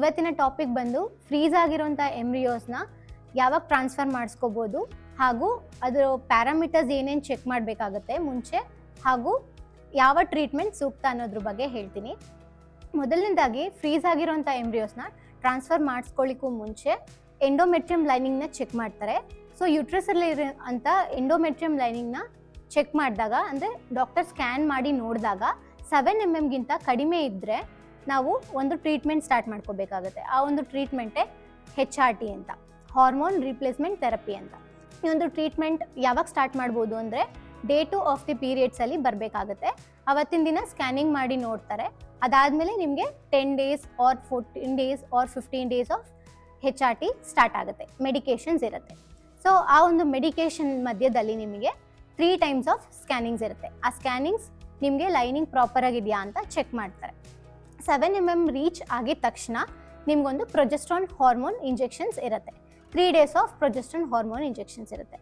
ಇವತ್ತಿನ ಟಾಪಿಕ್ ಬಂದು ಫ್ರೀಸ್ ಆಗಿರೋಂಥ ಎಂಬ್ರಿಯೋಸ್ನ ಯಾವಾಗ ಟ್ರಾನ್ಸ್ಫರ್ ಮಾಡಿಸ್ಕೋಬೋದು ಹಾಗೂ ಅದರ ಪ್ಯಾರಾಮೀಟರ್ಸ್ ಏನೇನು ಚೆಕ್ ಮಾಡಬೇಕಾಗುತ್ತೆ ಮುಂಚೆ ಹಾಗೂ ಯಾವ ಟ್ರೀಟ್ಮೆಂಟ್ ಸೂಕ್ತ ಅನ್ನೋದ್ರ ಬಗ್ಗೆ ಹೇಳ್ತೀನಿ. ಮೊದಲನೇದಾಗಿ ಫ್ರೀಸ್ ಆಗಿರೋಂಥ ಎಂಬ್ರಿಯೋಸ್ನ ಟ್ರಾನ್ಸ್ಫರ್ ಮಾಡಿಸ್ಕೊಳ್ಳಿಕ್ಕೂ ಮುಂಚೆ ಎಂಡೋಮೆಟ್ರಿಯಮ್ ಲೈನಿಂಗ್ನ ಚೆಕ್ ಮಾಡ್ತಾರೆ. ಸೊ ಯೂಟ್ರಸಲ್ಲಿ ಅಂತ ಎಂಡೋಮೆಟ್ರಿಯಮ್ ಲೈನಿಂಗ್ನ ಚೆಕ್ ಮಾಡಿದಾಗ ಅಂದರೆ ಡಾಕ್ಟರ್ ಸ್ಕ್ಯಾನ್ ಮಾಡಿ ನೋಡಿದಾಗ 7 mm ಕಡಿಮೆ ಇದ್ದರೆ ನಾವು ಒಂದು ಟ್ರೀಟ್ಮೆಂಟ್ ಸ್ಟಾರ್ಟ್ ಮಾಡ್ಕೋಬೇಕಾಗುತ್ತೆ. ಆ ಒಂದು ಟ್ರೀಟ್ಮೆಂಟೇ HRT ಅಂತ, ಹಾರ್ಮೋನ್ ರೀಪ್ಲೇಸ್ಮೆಂಟ್ ಥೆರಪಿ ಅಂತ. ಈ ಒಂದು ಟ್ರೀಟ್ಮೆಂಟ್ ಯಾವಾಗ ಸ್ಟಾರ್ಟ್ ಮಾಡ್ಬೋದು ಅಂದರೆ ಡೇ 2 ಆಫ್ ದಿ ಪೀರಿಯಡ್ಸಲ್ಲಿ ಬರಬೇಕಾಗುತ್ತೆ. ಅವತ್ತಿನ ದಿನ ಸ್ಕ್ಯಾನಿಂಗ್ ಮಾಡಿ ನೋಡ್ತಾರೆ. ಅದಾದಮೇಲೆ ನಿಮಗೆ 10 days or 14 days or 15 days of HRT start ಆಗುತ್ತೆ. ಮೆಡಿಕೇಷನ್ಸ್ ಇರುತ್ತೆ. ಸೊ ಆ ಒಂದು ಮೆಡಿಕೇಷನ್ ಮಧ್ಯದಲ್ಲಿ ನಿಮಗೆ 3 times ಆಫ್ ಸ್ಕ್ಯಾನಿಂಗ್ಸ್ ಇರುತ್ತೆ. ಆ ಸ್ಕ್ಯಾನಿಂಗ್ಸ್ ನಿಮಗೆ ಲೈನಿಂಗ್ ಪ್ರಾಪರ್ ಆಗಿದೆಯಾ ಅಂತ ಚೆಕ್ ಮಾಡ್ತಾರೆ. 7 mm ರೀಚ್ ಆಗಿದ ತಕ್ಷಣ ನಿಮಗೊಂದು ಪ್ರೊಜೆಸ್ಟ್ರಾನ್ ಹಾರ್ಮೋನ್ ಇಂಜೆಕ್ಷನ್ಸ್ ಇರುತ್ತೆ. 3 days of progesterone hormone injections ಇರುತ್ತೆ.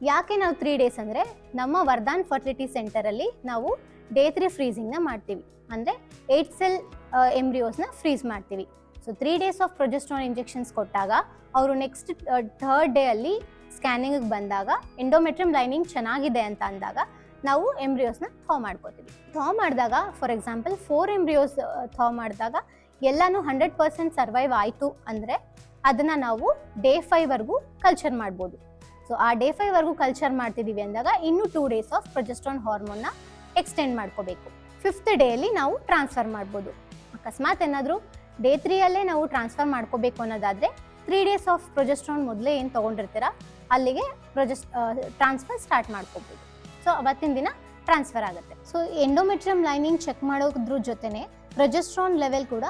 ಯಾಕೆ ನಾವು 3 days ಅಂದರೆ ನಮ್ಮ ವರ್ಧಾನ್ ಫರ್ಟಿಲಿಟಿ ಸೆಂಟರಲ್ಲಿ ನಾವು ಡೇ 3 ಫ್ರೀಸಿಂಗ್ನ ಮಾಡ್ತೀವಿ. ಅಂದರೆ 8 cell ಎಂಬ್ರಿಯೋಸ್ನ ಫ್ರೀಸ್ ಮಾಡ್ತೀವಿ. So 3 days of progesterone injections ಕೊಟ್ಟಾಗ ಅವರು ನೆಕ್ಸ್ಟ್ 3rd day ಅಲ್ಲಿ ಸ್ಕ್ಯಾನಿಂಗಿಗೆ ಬಂದಾಗ ಎಂಡೋಮೆಟ್ರಿಯಮ್ ಲೈನಿಂಗ್ ಚೆನ್ನಾಗಿದೆ ಅಂತ ಅಂದಾಗ ನಾವು ಎಂಬ್ರಿಯೋಸ್ನ ಥಾ ಮಾಡ್ಕೋತೀವಿ. ಥಾ ಮಾಡಿದಾಗ ಫಾರ್ ಎಕ್ಸಾಂಪಲ್ 4 ಎಂಬ್ರಿಯೋಸ್ ಥಾ ಮಾಡಿದಾಗ ಎಲ್ಲನೂ 100% ಸರ್ವೈವ್ ಆಯಿತು ಅಂದರೆ ಅದನ್ನು ನಾವು ಡೇ 5ವರೆಗೂ ಕಲ್ಚರ್ ಮಾಡ್ಬೋದು. ಸೊ ಆ ಡೇ 5ವರೆಗೂ ಕಲ್ಚರ್ ಮಾಡ್ತಿದ್ದೀವಿ ಅಂದಾಗ ಇನ್ನೂ 2 days ಆಫ್ ಪ್ರೊಜೆಸ್ಟ್ರಾನ್ ಹಾರ್ಮೋನ್ನ ಎಕ್ಸ್ಟೆಂಡ್ ಮಾಡ್ಕೋಬೇಕು. 5th ಡೇಯಲ್ಲಿ ನಾವು ಟ್ರಾನ್ಸ್ಫರ್ ಮಾಡ್ಬೋದು. ಅಕಸ್ಮಾತ್ ಏನಾದರೂ ಡೇ 3ಯಲ್ಲೇ ನಾವು ಟ್ರಾನ್ಸ್ಫರ್ ಮಾಡ್ಕೋಬೇಕು ಅನ್ನೋದಾದರೆ 3 days ಆಫ್ ಪ್ರೊಜೆಸ್ಟ್ರಾನ್ ಮೊದಲೇ ಏನು ತೊಗೊಂಡಿರ್ತೀರ ಅಲ್ಲಿಗೆ ಟ್ರಾನ್ಸ್ಫರ್ ಸ್ಟಾರ್ಟ್ ಮಾಡ್ಕೋಬೋದು. ಸೊ ಅವತ್ತಿನ ದಿನ ಟ್ರಾನ್ಸ್ಫರ್ ಆಗುತ್ತೆ. ಸೊ ಎಂಡೋಮೆಟ್ರಿಯಮ್ ಲೈನಿಂಗ್ ಚೆಕ್ ಮಾಡೋದ್ರ ಜೊತೆನೇ ಪ್ರೊಜೆಸ್ಟ್ರಾನ್ ಲೆವೆಲ್ ಕೂಡ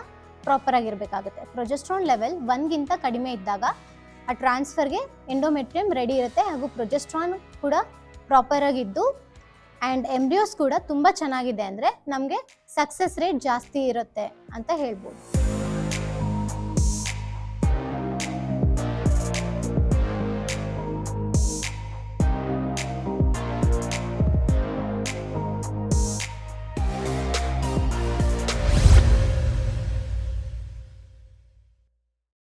ಪ್ರಾಪರ್ ಆಗಿರಬೇಕಾಗುತ್ತೆ. ಪ್ರೊಜೆಸ್ಟ್ರಾನ್ ಲೆವೆಲ್ 1ಗಿಂತ ಕಡಿಮೆ ಇದ್ದಾಗ ಆ ಟ್ರಾನ್ಸ್ಫರ್ಗೆ ಎಂಡೋಮೆಟ್ರಿಯಮ್ ರೆಡಿ ಇರುತ್ತೆ ಹಾಗೂ ಪ್ರೊಜೆಸ್ಟ್ರಾನ್ ಕೂಡ ಪ್ರಾಪರ್ ಆಗಿದ್ದು ಆ್ಯಂಡ್ ಎಂಬ್ರಿಯೋಸ್ ಕೂಡ ತುಂಬ ಚೆನ್ನಾಗಿದೆ ಅಂದರೆ ನಮಗೆ ಸಕ್ಸಸ್ ರೇಟ್ ಜಾಸ್ತಿ ಇರುತ್ತೆ ಅಂತ ಹೇಳ್ಬೋದು.